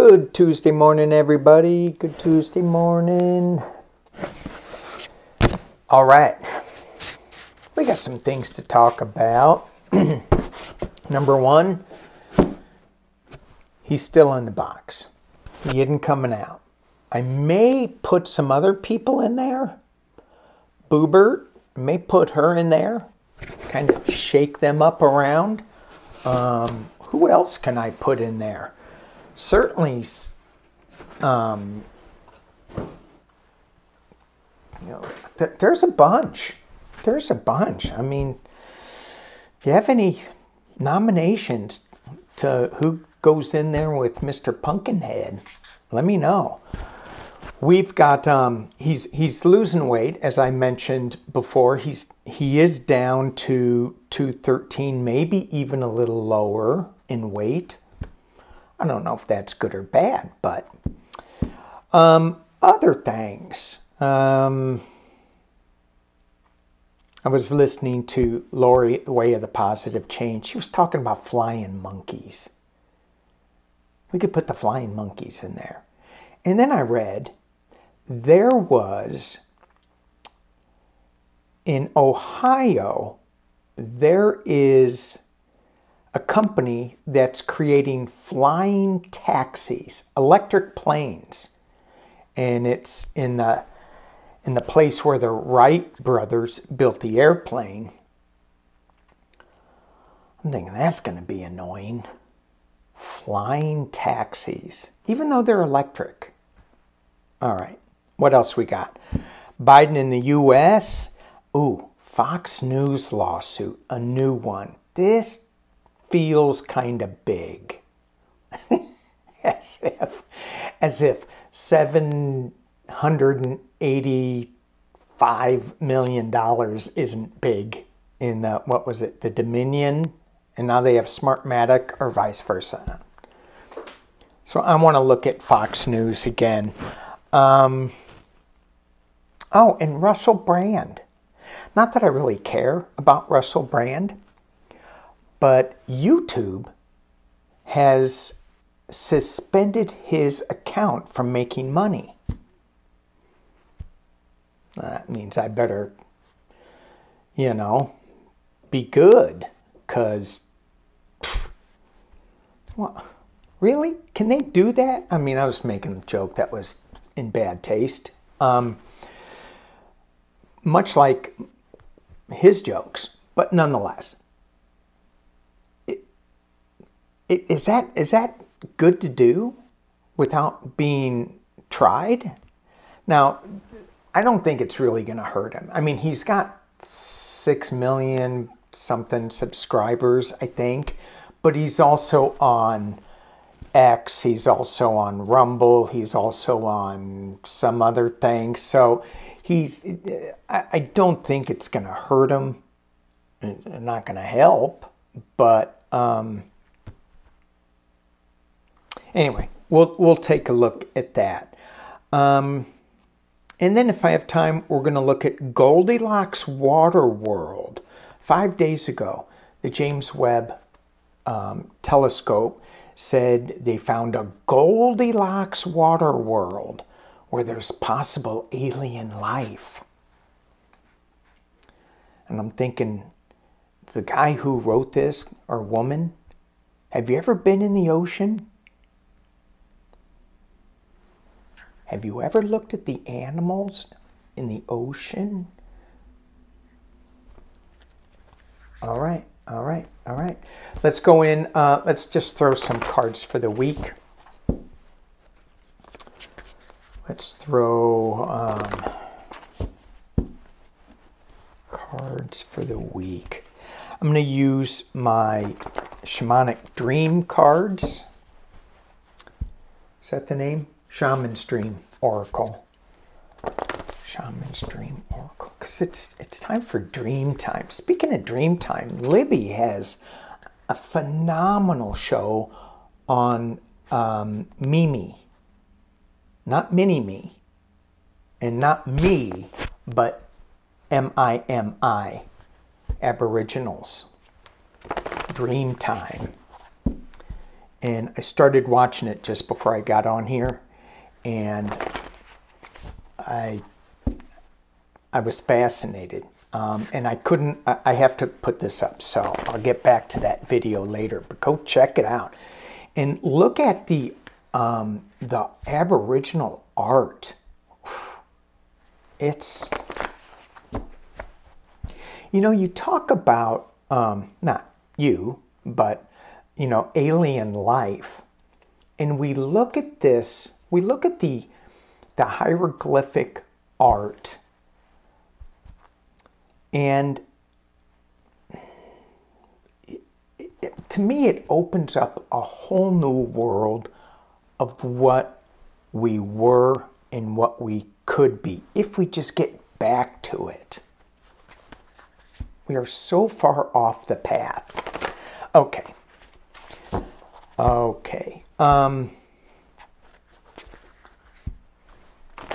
Good Tuesday morning, everybody. Good Tuesday morning. All right. We got some things to talk about. Number one, he's still in the box. He isn't coming out. I may put some other people in there. Boobert, may put her in there. Kind of shake them up around. Who else can I put in there? Certainly, there's a bunch. There's a bunch. I mean, if you have any nominations to who goes in there with Mr. Pumpkinhead, let me know. We've got he's losing weight, as I mentioned before. He is down to 213, maybe even a little lower in weight. I don't know if that's good or bad, but other things. I was listening to Lori, The Way of the Positive Change. She was talking about flying monkeys. We could put the flying monkeys in there. And then I read there was, in Ohio, there is a company that's creating flying taxis, electric planes. And it's in the place where the Wright brothers built the airplane. I'm thinking that's going to be annoying. Flying taxis, even though they're electric. All right, what else we got? Biden in the U.S. Ooh, Fox News lawsuit, a new one. This feels kind of big. as if $785 million isn't big in the, what was it, the Dominion, and now they have Smartmatic, or vice versa. So I want to look at Fox News again. Oh, and Russell Brand. Not that I really care about Russell Brand, but YouTube has suspended his account from making money. That means I better, be good, because, what? Really? Can they do that? I mean, I was making a joke that was in bad taste. Much like his jokes, but nonetheless. Is that good to do without being tried? Now, I don't think it's really going to hurt him. I mean, he's got 6 million something subscribers, I think, but he's also on X, he's also on Rumble, he's also on some other thing. So I don't think it's going to hurt him. It's not going to help, but anyway, we'll take a look at that. And then if I have time, we're going to look at Goldilocks Water World. 5 days ago, the James Webb telescope said they found a Goldilocks Water World where there's possible alien life. And I'm thinking, the guy who wrote this, or woman, have you ever been in the ocean? Have you ever looked at the animals in the ocean? All right. Let's go in. Let's just throw some cards for the week. Let's throw cards for the week. I'm going to use my Shamanic Dream cards. Is that the name? Shaman's Dream Oracle. Shaman's Dream Oracle. Because it's time for dream time. Speaking of dream time, Libby has a phenomenal show on Mimi. Not Mini-Me. And not me, but M-I-M-I. Aboriginals. Dream time. And I started watching it just before I got on here, and I was fascinated. And I have to put this up, so I'll get back to that video later, but go check it out. And look at the Aboriginal art. It's, you know, you talk about, not you, but, you know, alien life. And we look at this, we look at the hieroglyphic art, and to me, it opens up a whole new world of what we were and what we could be if we just get back to it. We are so far off the path. Okay. Okay. For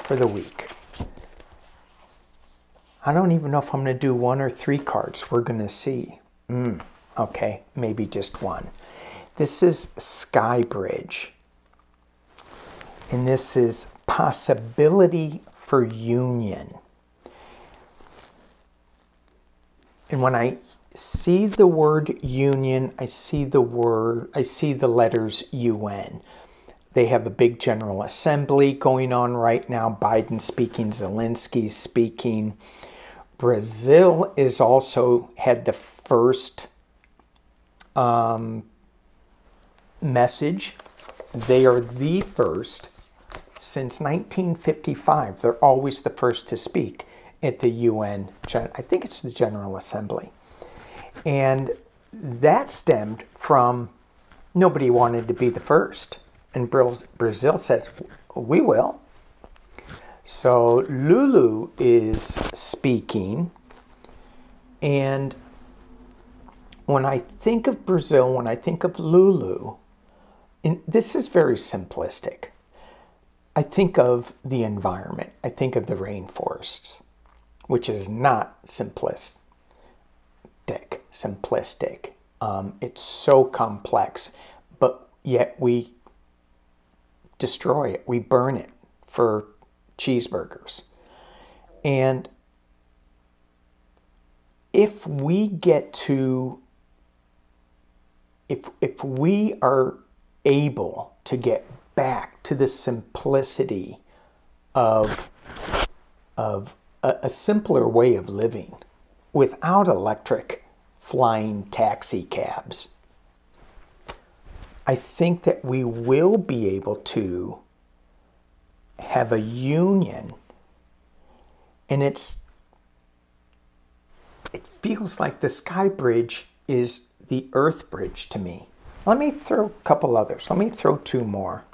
the week. I don't even know if I'm going to do 1 or 3 cards. We're going to see. Okay, maybe just one. This is Skybridge. And this is possibility for union. And when I see the word union, I see the letters UN. They have a big General Assembly going on right now. Biden speaking, Zelensky speaking. Brazil is also had the first message. They are the first since 1955. They're always the first to speak at the UN. I think it's the General Assembly. And that stemmed from nobody wanted to be the first. And Brazil said, we will. So Lulu is speaking. And when I think of Brazil, when I think of Lulu, and this is very simplistic. I think of the environment. I think of the rainforests, which is not simplistic. It's so complex, but yet we destroy it. We burn it for cheeseburgers. And if we get to, if we are able to get back to the simplicity of a simpler way of living without electric flying taxi cabs, I think that we will be able to have a union. And it feels like the Sky Bridge is the Earth Bridge to me. Let me throw a couple others. Let me throw 2 more.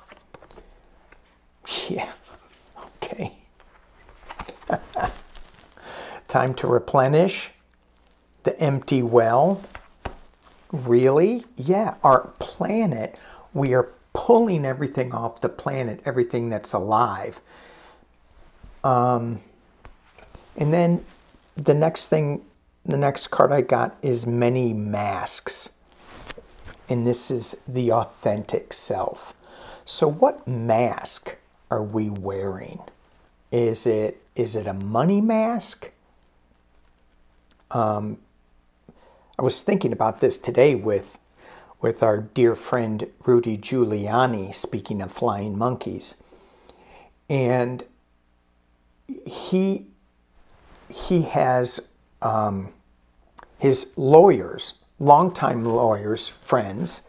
Yeah, okay. Time to replenish. The empty well. Really? Yeah, our planet, we are pulling everything off the planet, everything that's alive. And then the next card I got is many masks. And this is the authentic self. So what mask are we wearing? Is it a money mask? I was thinking about this today with our dear friend Rudy Giuliani, speaking of flying monkeys. And he has his lawyers, longtime lawyers, friends,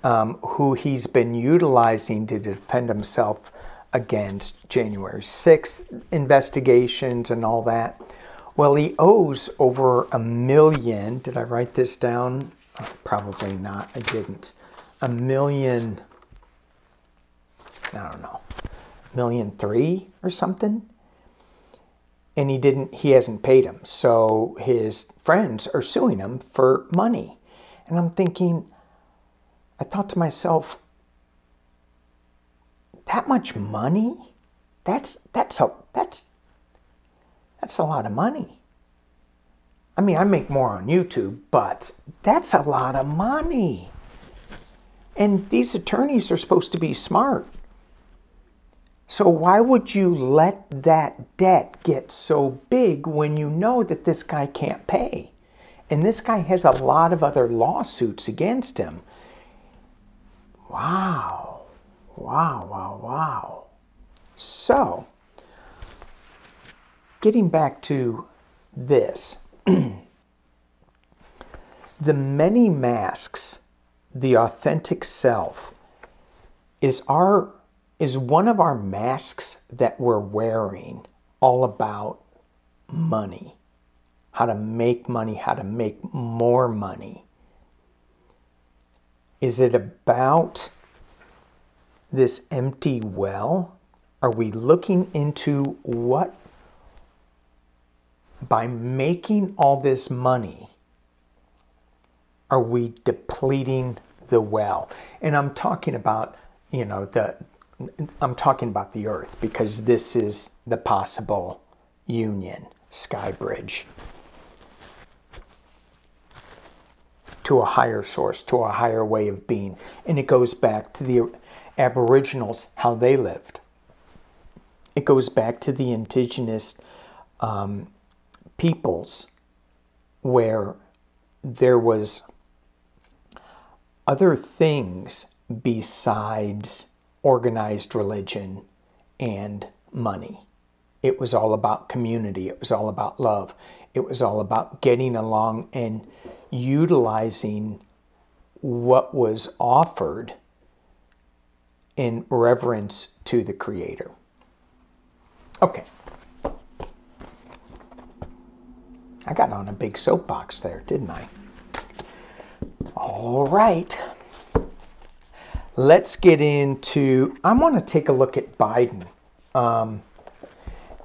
who he's been utilizing to defend himself against January 6th investigations and all that. Well, he owes over $1 million. Did I write this down? Oh, probably not. I didn't. $1 million, I don't know, $1.3 million or something. And he hasn't paid him. So his friends are suing him for money. And I'm thinking, I thought to myself, that much money? That's a lot of money. I mean, I make more on YouTube, but that's a lot of money. And these attorneys are supposed to be smart. So why would you let that debt get so big when you know that this guy can't pay? And this guy has a lot of other lawsuits against him. Wow. Wow, wow, wow. So, getting back to this, the many masks, the authentic self, is one of our masks that we're wearing all about money, how to make money, how to make more money? Is it about this empty well? Are we looking into what, by making all this money, are we depleting the well? And I'm talking about, I'm talking about the earth, because this is the possible union, Skybridge, to a higher source, to a higher way of being. And it goes back to the Aboriginals, how they lived. It goes back to the indigenous peoples, where there was other things besides organized religion and money. It was all about community. It was all about love. It was all about getting along and utilizing what was offered in reverence to the Creator. Okay. I got on a big soapbox there, didn't I? All right. Let's get into, I want to take a look at Biden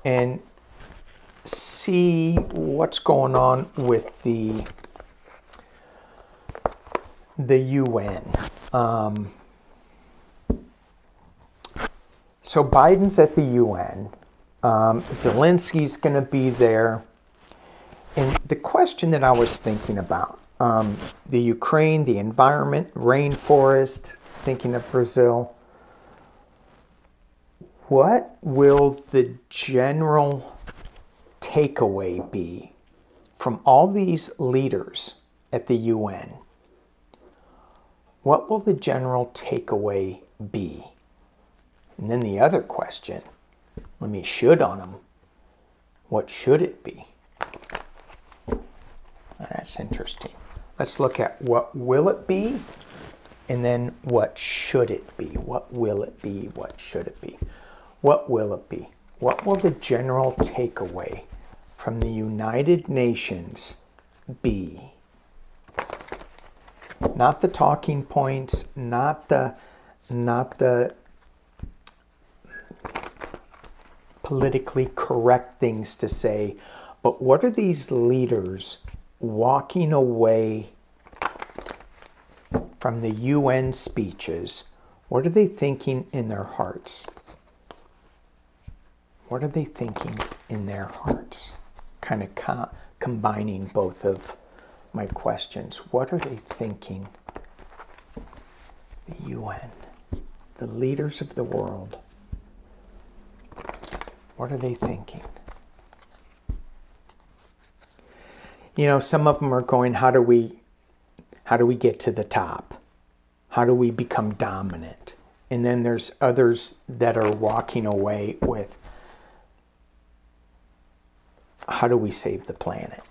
and see what's going on with the UN. So Biden's at the UN. Zelensky's going to be there. And the question that I was thinking about, the Ukraine, the environment, rainforest, thinking of Brazil, what will the general takeaway be from all these leaders at the UN? What will the general takeaway be? And then the other question, let me should on them. What should it be? That's interesting. Let's look at what will it be, and then what should it be? What will it be? What should it be? What will it be? What will the general takeaway from the United Nations be? Not the talking points, not the politically correct things to say, but what are these leaders walking away from the UN speeches? What are they thinking in their hearts? What are they thinking in their hearts? Kind of combining both of my questions. What are they thinking? The UN, the leaders of the world. What are they thinking? You know, some of them are going, how do we get to the top? How do we become dominant? And then there's others that are walking away with, how do we save the planet?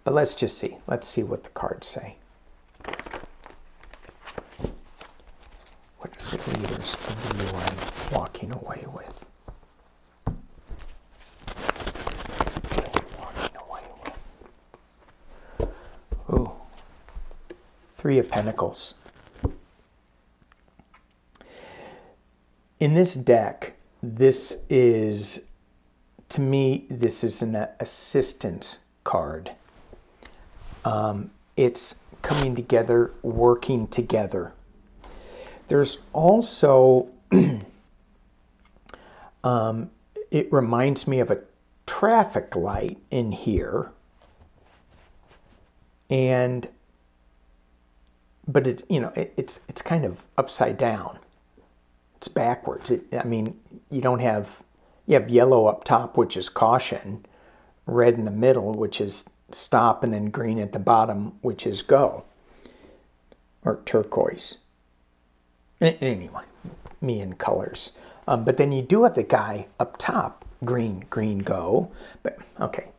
But let's just see. Let's see what the cards say. What are the leaders of the UN walking away with? Ooh, Three of Pentacles. In this deck, this is, to me, this is an assistance card. It's coming together, working together. There's also, it reminds me of a traffic light in here. And but it's, you know, it's kind of upside down. It's backwards. I mean, you have yellow up top, which is caution, red in the middle, which is stop, and then green at the bottom, which is go, or turquoise. Anyway, me and colors. But then you do have the guy up top, green, go. But okay.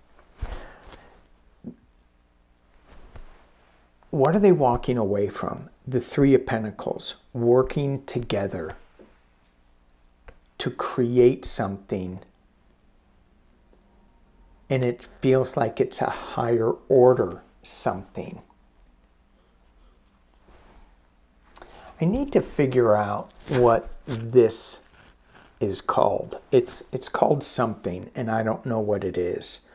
What are they walking away from? The Three of Pentacles, working together to create something. And it feels like it's a higher order something. I need to figure out what this is called. It's called something, and I don't know what it is.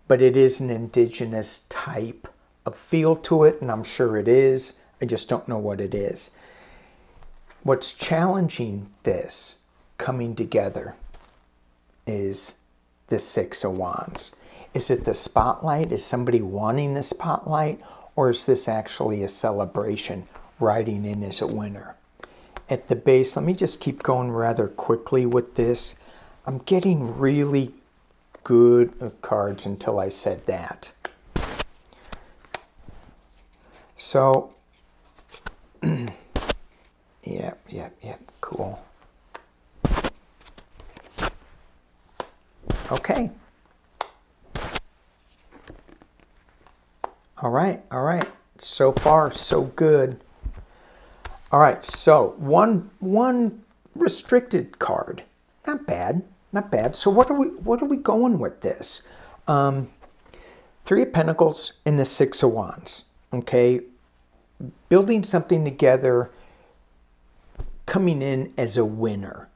But it is an indigenous type of feel to it, and I'm sure it is. I just don't know what it is. What's challenging this coming together is the Six of Wands. Is it the spotlight? Is somebody wanting the spotlight? Or is this actually a celebration, riding in as a winner? At the base, let me just keep going rather quickly with this. I'm getting really good cards until I said that. So, yep, cool. Okay. All right. So far, so good. All right, so one restricted card. Not bad. So what are we going with this? Three of Pentacles and the Six of Wands. Okay, building something together, coming in as a winner,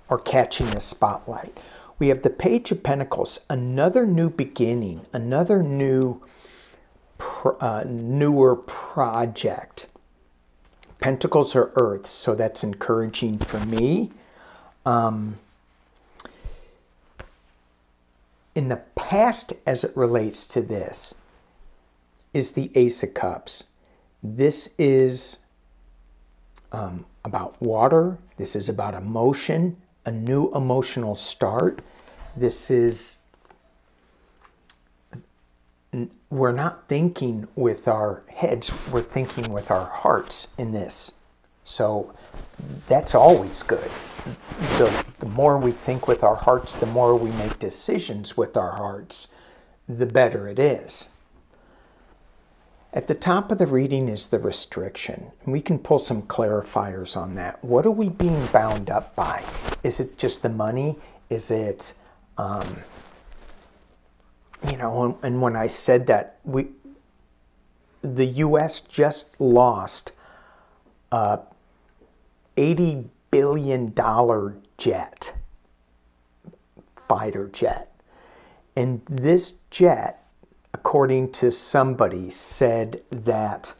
or catching the spotlight. We have the Page of Pentacles, another new beginning, another newer project. Pentacles are earth, so that's encouraging for me. In the past, as it relates to this, is the Ace of Cups. This is about water. This is about emotion, a new emotional start. This is, we're not thinking with our heads, we're thinking with our hearts in this. So that's always good. The more we think with our hearts, the more we make decisions with our hearts, the better it is. At the top of the reading is the restriction. And we can pull some clarifiers on that. What are we being bound up by? Is it just the money? Is it, you know, and when I said that, the U.S. just lost $80 billion jet, fighter jet. And this jet, according to somebody, said that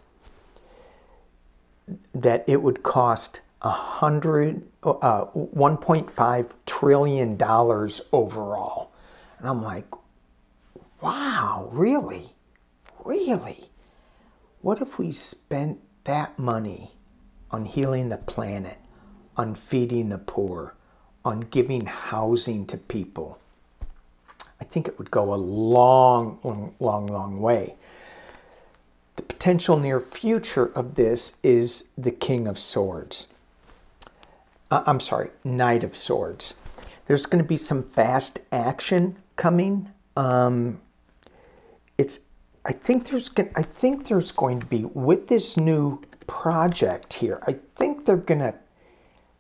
it would cost $1.5 trillion overall. And I'm like, wow, really? Really? What if we spent that money on healing the planet, on feeding the poor, on giving housing to people? I think it would go a long way. The potential near future of this is the King of Swords. Knight of Swords. There's going to be some fast action coming. I think there's going to be, with this new project here, I think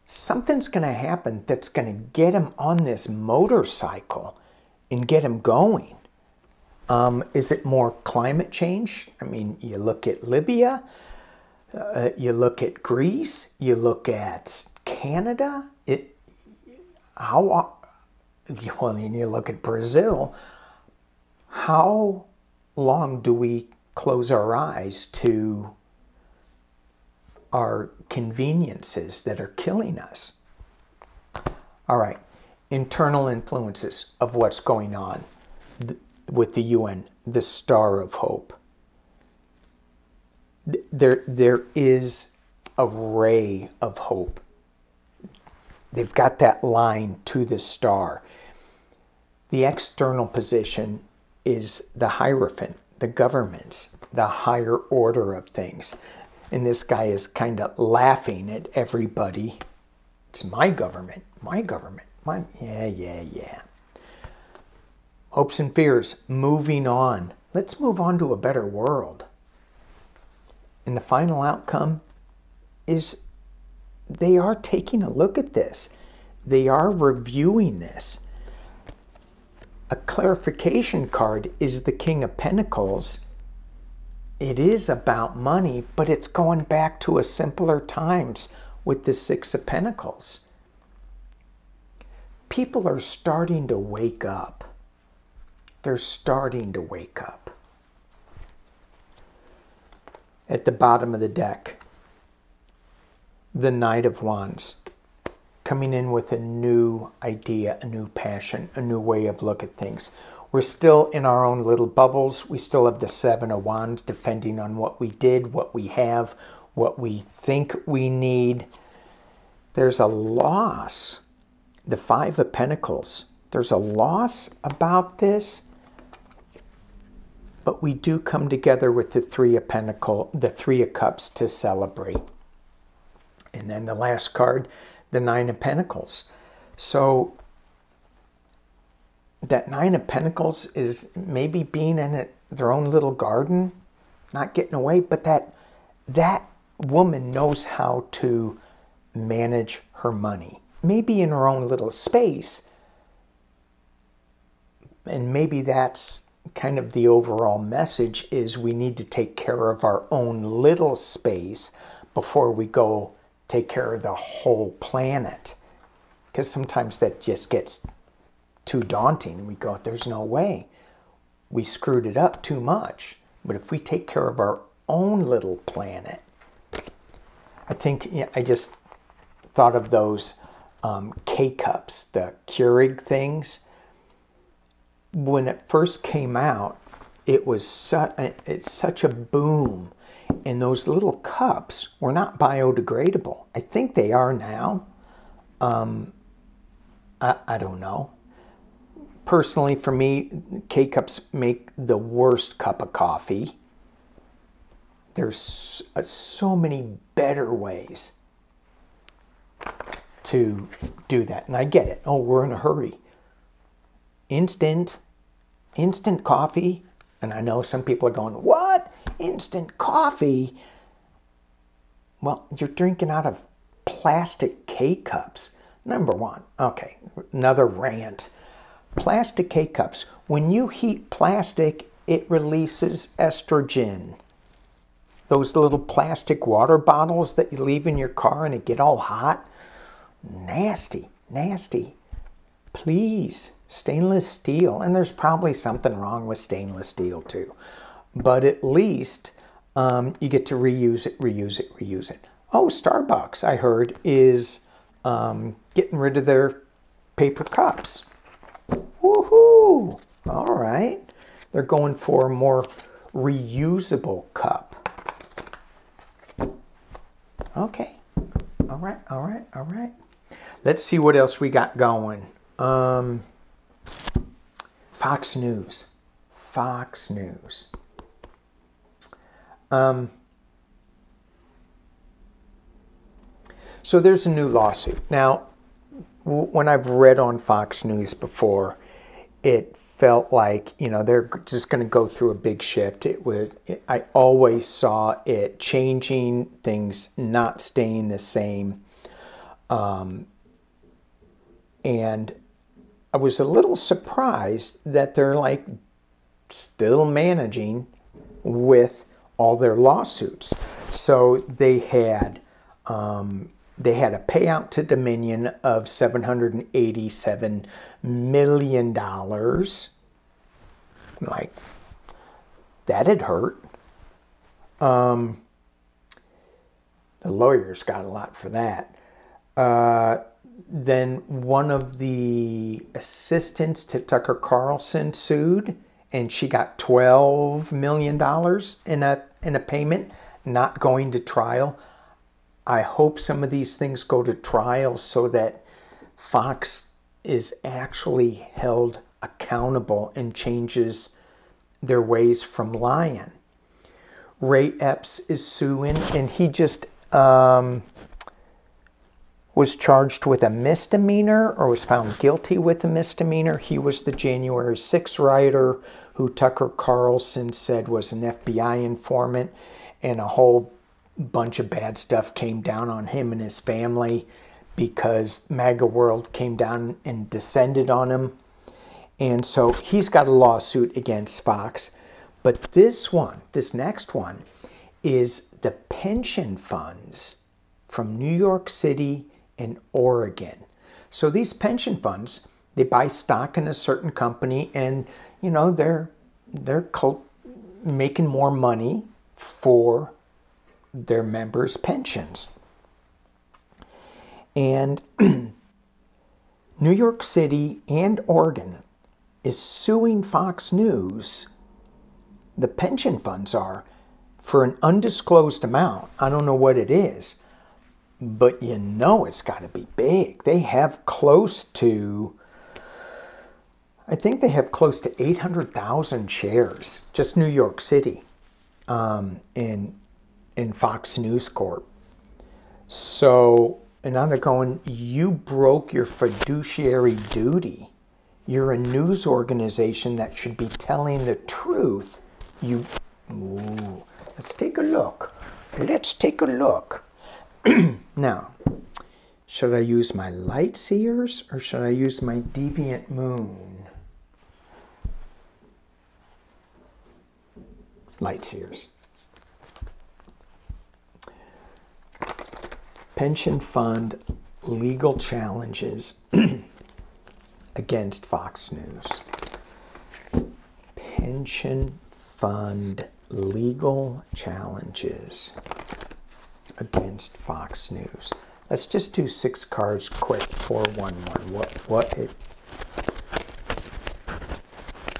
something's going to happen that's going to get him on this motorcycle and get him going. Is it more climate change? I mean, you look at Libya, you look at Greece, you look at Canada. And you look at Brazil. How long do we close our eyes to our conveniences that are killing us? All right, internal influences of what's going on with the UN, the Star of Hope. there is a ray of hope. They've got that line to the star. The external position is the Hierophant, the governments, the higher order of things. And this guy is kind of laughing at everybody. It's my government, yeah. Hopes and fears, moving on. Let's move on to a better world. And the final outcome is they are taking a look at this. They are reviewing this. A clarification card is the King of Pentacles. It is about money, but it's going back to a simpler times with the Six of Pentacles. People are starting to wake up. They're starting to wake up. At the bottom of the deck, the Knight of Wands, coming in with a new idea, a new passion, a new way of looking at things. We're still in our own little bubbles. We still have the Seven of Wands, defending on what we did, what we have, what we think we need. There's a loss. The Five of Pentacles. There's a loss about this. But we do come together with the Three of Cups to celebrate. And then the last card, the Nine of Pentacles. So that Nine of Pentacles is maybe being in their own little garden, not getting away, but that woman knows how to manage her money. Maybe in her own little space. And maybe that's kind of the overall message, is we need to take care of our own little space before we go take care of the whole planet. Because sometimes that just gets too daunting and we go, there's no way. We screwed it up too much. But if we take care of our own little planet, I think, I just thought of those K-cups, the Keurig things. When it first came out, it's such a boom. And those little cups were not biodegradable. I think they are now. I don't know. Personally, for me, K-cups make the worst cup of coffee. There's so many better ways to do that. And I get it. Oh, we're in a hurry. Instant coffee. And I know some people are going, what? Instant coffee? Well, you're drinking out of plastic K-cups. Number one. Okay, another rant. Plastic K-cups. When you heat plastic, it releases estrogen. Those little plastic water bottles that you leave in your car and it get all hot. Nasty, nasty. Please, stainless steel. And there's probably something wrong with stainless steel too. But at least you get to reuse it, reuse it, reuse it. Oh, Starbucks, I heard, is getting rid of their paper cups. Woohoo! All right. They're going for a more reusable cup. Okay. All right, all right, all right. Let's see what else we got going. Fox News. Fox News. So there's a new lawsuit. Now, when I've read on Fox News before, it felt like, they're just going to go through a big shift. I always saw it changing, things not staying the same. And I was a little surprised that they're like still managing with all their lawsuits. So they had a payout to Dominion of $787 million. Like, that'd hurt. The lawyers got a lot for that. Then one of the assistants to Tucker Carlson sued, and she got $12 million in a payment. not going to trial. I hope some of these things go to trial so that Fox is actually held accountable and changes their ways from lying. Ray Epps is suing, and he just was charged with a misdemeanor, or was found guilty with a misdemeanor. He was the January 6th writer who Tucker Carlson said was an FBI informant, and a whole bunch of bad stuff came down on him and his family because MAGA World came down and descended on him. And so he's got a lawsuit against Fox. But this next one, is the pension funds from New York City and Oregon. So these pension funds, they buy stock in a certain company, and you know they're making more money for their members' pensions. And New York City and Oregon is suing Fox News, the pension funds are, for an undisclosed amount. I don't know what it is, but you know it's got to be big. They have close to, I think they have close to 800,000 shares, just New York City, in Fox News Corp. So, and now they're going, you broke your fiduciary duty. You're a news organization that should be telling the truth. Let's take a look. Let's take a look. Now, should I use my light seers or should I use my deviant moon? Light seers. Pension fund legal challenges against Fox News. Pension fund legal challenges against Fox News. Let's just do 6 cards quick. 411.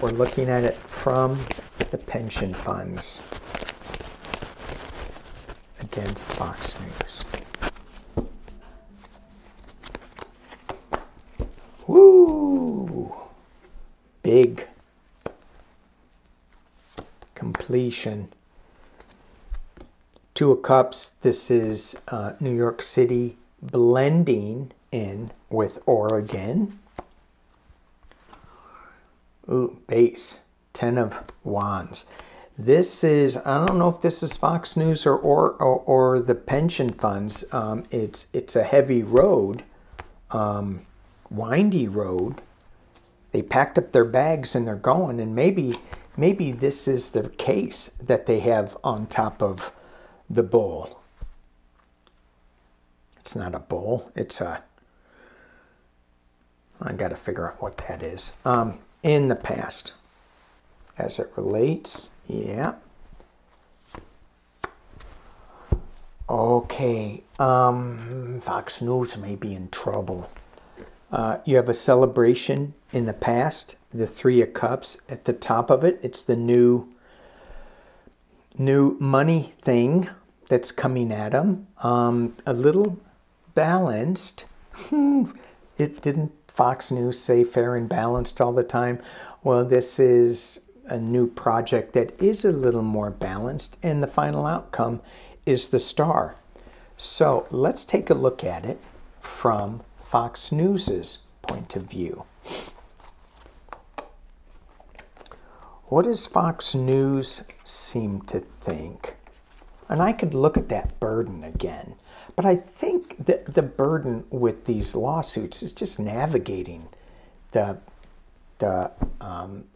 We're looking at it from the pension funds against Fox News. Woo! Big completion. 2 of Cups. This is New York City blending in with Oregon. Ooh, base. 10 of Wands. This is, I don't know if this is Fox News or the pension funds. It's a heavy road, windy road. They packed up their bags and they're going, and maybe this is the case that they have on top of the bull. It's not a bull. It's a, I got to figure out what that is. In the past, as it relates, yeah. Okay, Fox News may be in trouble. You have a celebration in the past, the 3 of Cups at the top of it. It's the new money thing that's coming at them. A little balanced. It didn't Fox News say fair and balanced all the time? Well, this is a new project that is a little more balanced, and the final outcome is the Star. So let's take a look at it from Fox News's point of view. What does Fox News seem to think? And I could look at that burden again, but I think that the burden with these lawsuits is just navigating the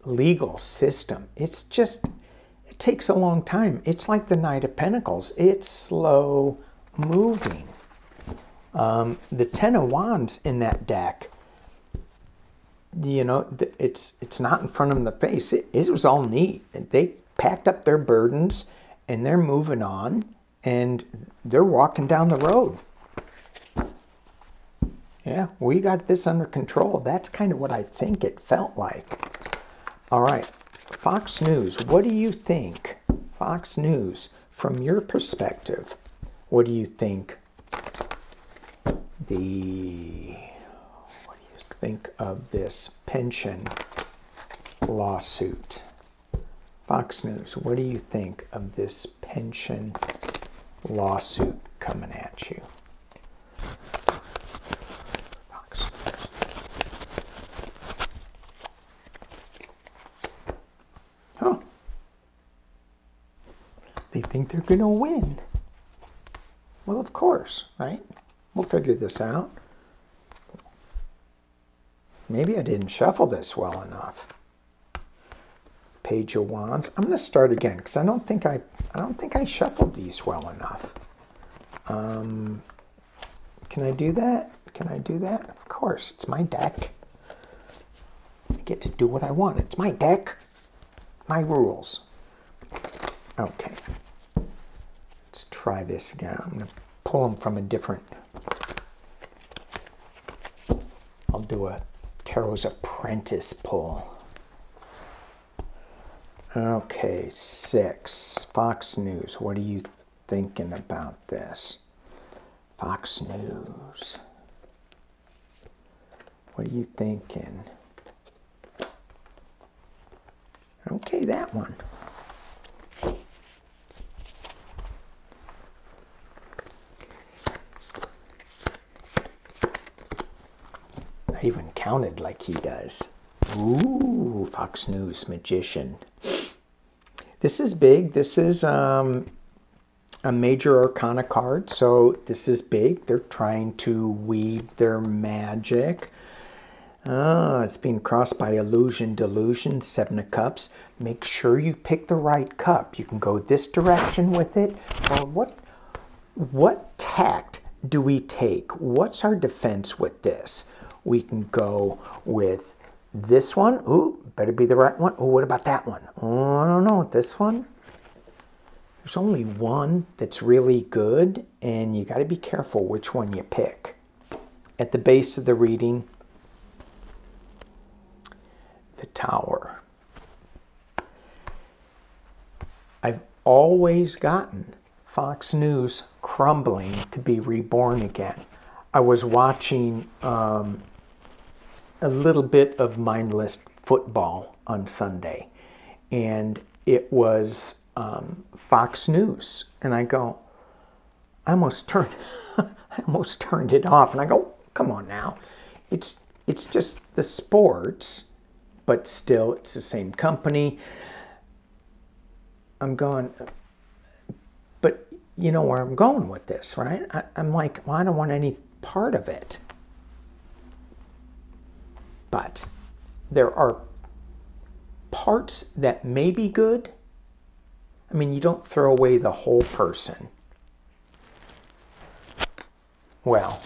legal system. It's just, it takes a long time. It's like the Knight of Pentacles. It's slow moving. The 10 of Wands in that deck, you know, it's not in front of them in the face. It was all neat. They packed up their burdens and they're moving on and they're walking down the road. Yeah, we got this under control. That's kind of what I think it felt like. All right, Fox News, what do you think Fox News, from your perspective, what do you think of this pension lawsuit? Fox News, what do you think of this pension lawsuit coming at you? Fox News. Huh. They think they're going to win. Well, of course, right? We'll figure this out. Maybe I didn't shuffle this well enough. Page of Wands. I'm going to start again because I don't think I shuffled these well enough. Can I do that? Can I do that? Of course, it's my deck. I get to do what I want. It's my deck, my rules. Okay. Let's try this again. I'm going to pull them from a different. I'll do a Tarot's Apprentice pull. Okay, 6. Fox News. What are you thinking about this? Fox News. What are you thinking? Okay, that one. I even counted like he does. Ooh, Fox News, Magician. This is big. This is a major arcana card, so this is big. They're trying to weave their magic. It's being crossed by illusion, delusion, 7 of Cups. Make sure you pick the right cup. You can go this direction with it, or what tact do we take? What's our defense with this? We can go with this one. Ooh, better be the right one. Oh, what about that one? Oh, I don't know. This one? There's only one that's really good, and you got to be careful which one you pick. At the base of the reading, the Tower. I've always gotten Fox News crumbling to be reborn again. I was watching a little bit of mindless football on Sunday, and it was Fox News, and I go, I almost turned it off, and I go, come on now, it's just the sports, but still it's the same company. I'm going, but you know where I'm going with this, right? I'm like, well, I don't want any part of it. But there are parts that may be good. I mean, you don't throw away the whole person. Well,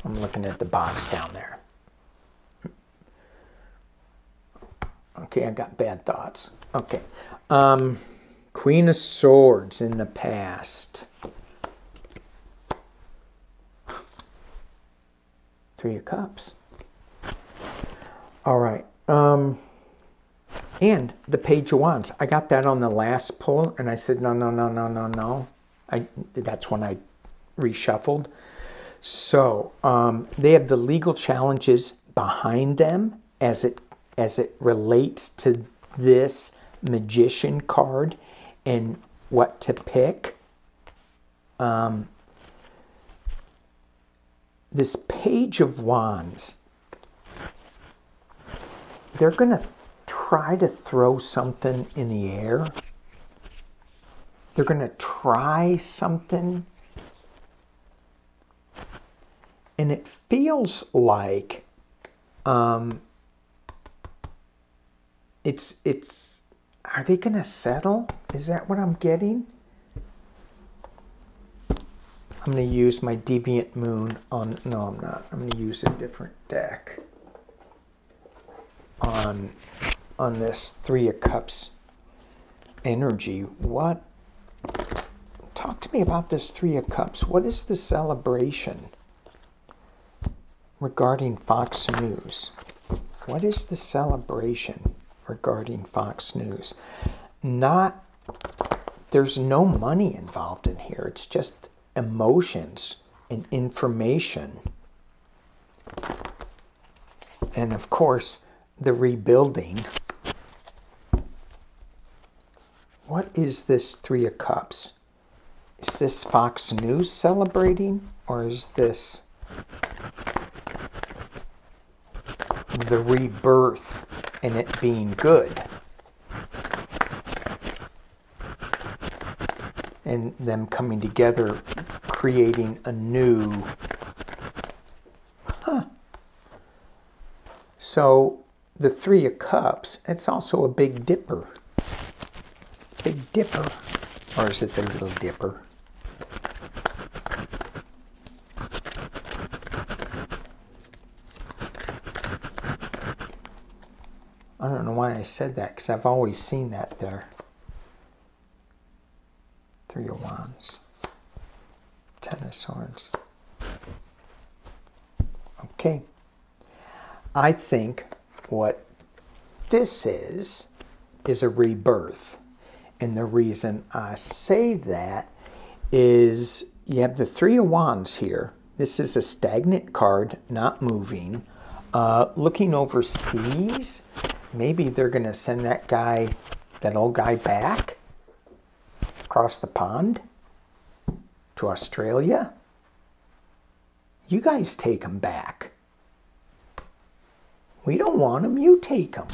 I'm looking at the box down there. Okay, I got bad thoughts. Okay. Queen of Swords in the past. 3 of Cups. All right. And the Page of Wands. I got that on the last pull, and I said, no. That's when I reshuffled. So they have the legal challenges behind them as it relates to this Magician card and what to pick. This Page of Wands, they're going to try to throw something in the air. They're going to try something. And it feels like it's are they going to settle? Is that what I'm getting? I'm going to use my Deviant Moon on, no, I'm not. I'm going to use a different deck on this 3 of Cups energy. What? Talk to me about this 3 of Cups. What is the celebration regarding Fox News? What is the celebration regarding Fox News? Not there's no money involved in here. It's just emotions and information. And of course, the rebuilding. What is this Three of Cups? Is this Fox News celebrating? Or is this the rebirth and it being good? And them coming together, creating a new... So the Three of Cups, it's also a Big Dipper. Big Dipper. Or is it the Little Dipper? I don't know why I said that, because I've always seen that there. Three of Wands. Ten of Swords. Okay. I think what this is a rebirth. And the reason I say that is you have the Three of Wands here. This is a stagnant card, not moving. Looking overseas, maybe they're going to send that old guy back across the pond to Australia. You guys take him back. We don't want him, you take him.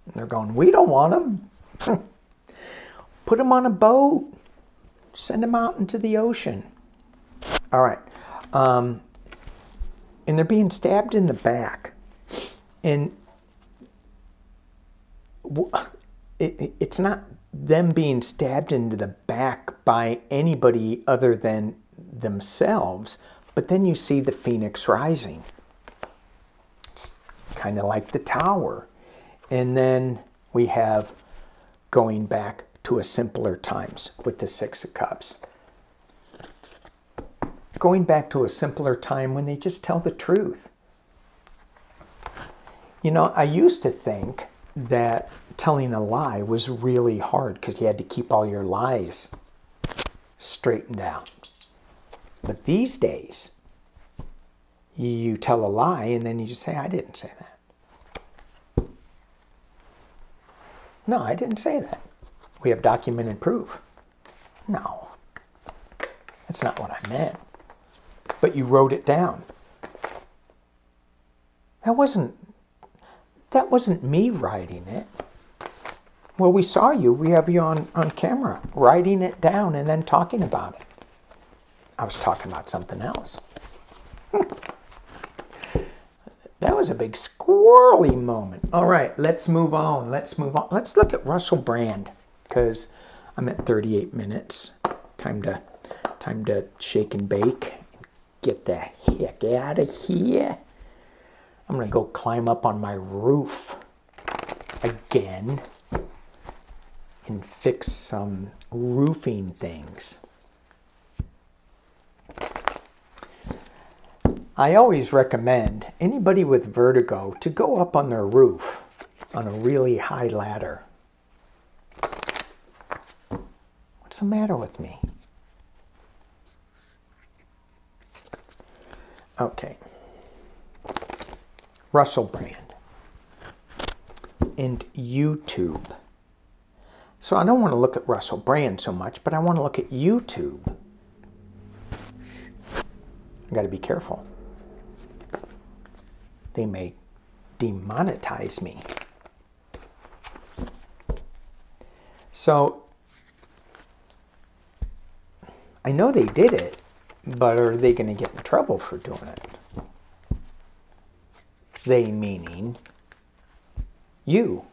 And they're going, we don't want him. Put him on a boat. Send him out into the ocean. All right. And they're being stabbed in the back. And it's not them being stabbed into the back by anybody other than themselves. But then you see the phoenix rising. It's kind of like the tower. And then we have going back to a simpler times with the Six of Cups. Going back to a simpler time when they just tell the truth. You know, I used to think that telling a lie was really hard because you had to keep all your lies straightened out. But these days, you tell a lie and then you just say, I didn't say that. No, I didn't say that. We have documented proof. No, that's not what I meant. But you wrote it down. That wasn't me writing it. Well, we saw you. We have you on camera writing it down and then talking about it. I was talking about something else. That was a big squirrely moment. All right, let's move on. Let's look at Russell Brand, because I'm at 38 minutes. Time to shake and bake. Get the heck out of here. I'm going to go climb up on my roof again and fix some roofing things. I always recommend anybody with vertigo to go up on their roof on a really high ladder. What's the matter with me? Okay. Russell Brand and YouTube. So I don't want to look at Russell Brand so much, but I want to look at YouTube. I got to be careful. They may demonetize me. So I know they did it, but are they going to get in trouble for doing it? They meaning you.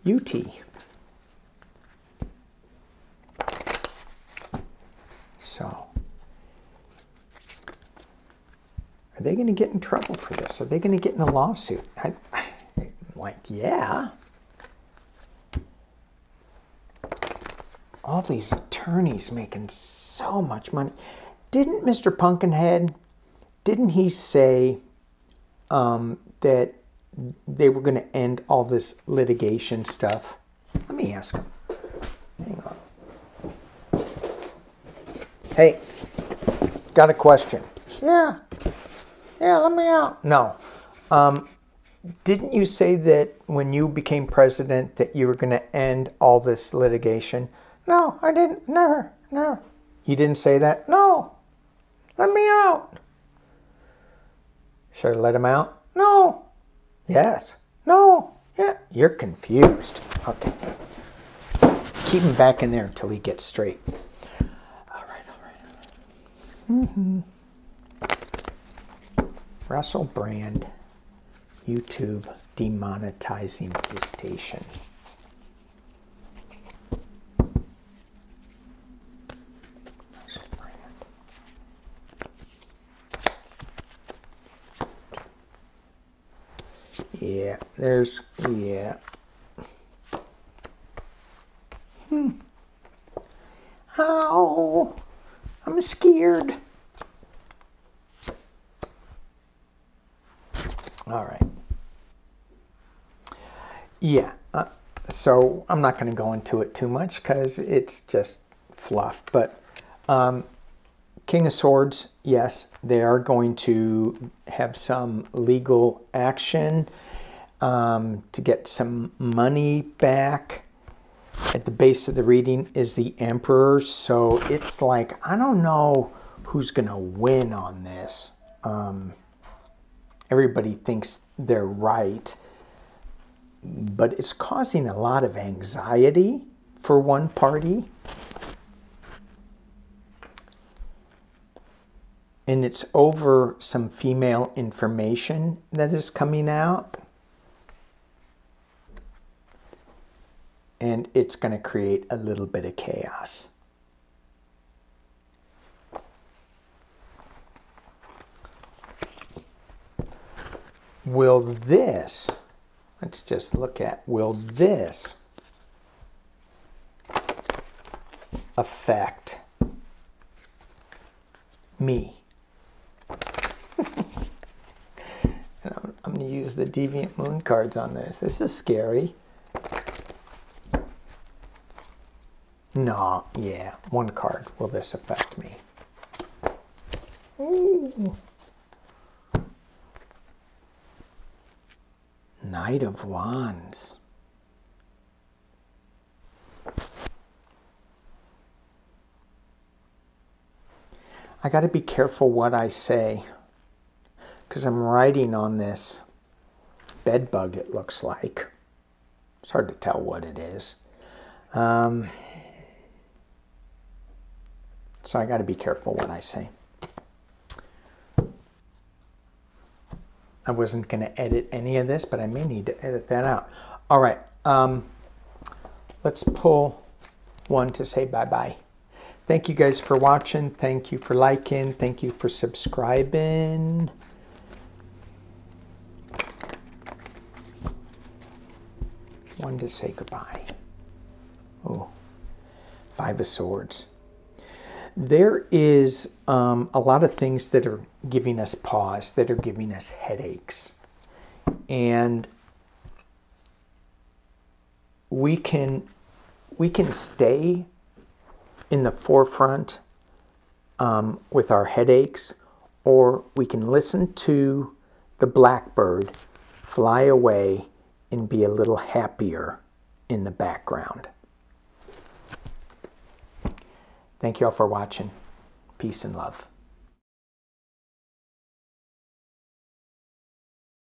UT. So, are they going to get in trouble for this? Are they going to get in a lawsuit? I'm like, yeah. All these attorneys making so much money. Didn't Mr. Pumpkinhead, didn't he say that they were going to end all this litigation stuff. Let me ask him. Hang on. Hey, got a question. Yeah, let me out. No. Didn't you say that when you became president that you were going to end all this litigation? No, I didn't. Never. You didn't say that? No. Let me out. Should I let him out? No. Yes. No. Yeah. You're confused. Okay. Keep him back in there until he gets straight. All right. Russell Brand, YouTube demonetizing his station. Russell Brand. Yeah, yeah. Ow, I'm scared. All right. Yeah, so I'm not going to go into it too much because it's just fluff. But King of Swords, yes, they are going to have some legal action to get some money back. At the base of the reading is the Emperor, so it's like, I don't know who's going to win on this. Everybody thinks they're right, but it's causing a lot of anxiety for one party. And it's over some female information that is coming out. And it's going to create a little bit of chaos. Will this, let's just look at, will this affect me? I'm going to use the Deviant Moon cards on this. This is scary. No, yeah, one card. Will this affect me? Ooh. Knight of Wands. I got to be careful what I say because I'm writing on this bed bug, it looks like. It's hard to tell what it is. So I got to be careful what I say. I wasn't going to edit any of this, but I may need to edit that out. All right. Let's pull one to say bye-bye. Thank you guys for watching. Thank you for liking. Thank you for subscribing. One to say goodbye. Oh, Five of Swords. There is a lot of things that are giving us pause, that are giving us headaches. And we can stay in the forefront with our headaches, or we can listen to the blackbird fly away and be a little happier in the background. Thank you all for watching. Peace and love.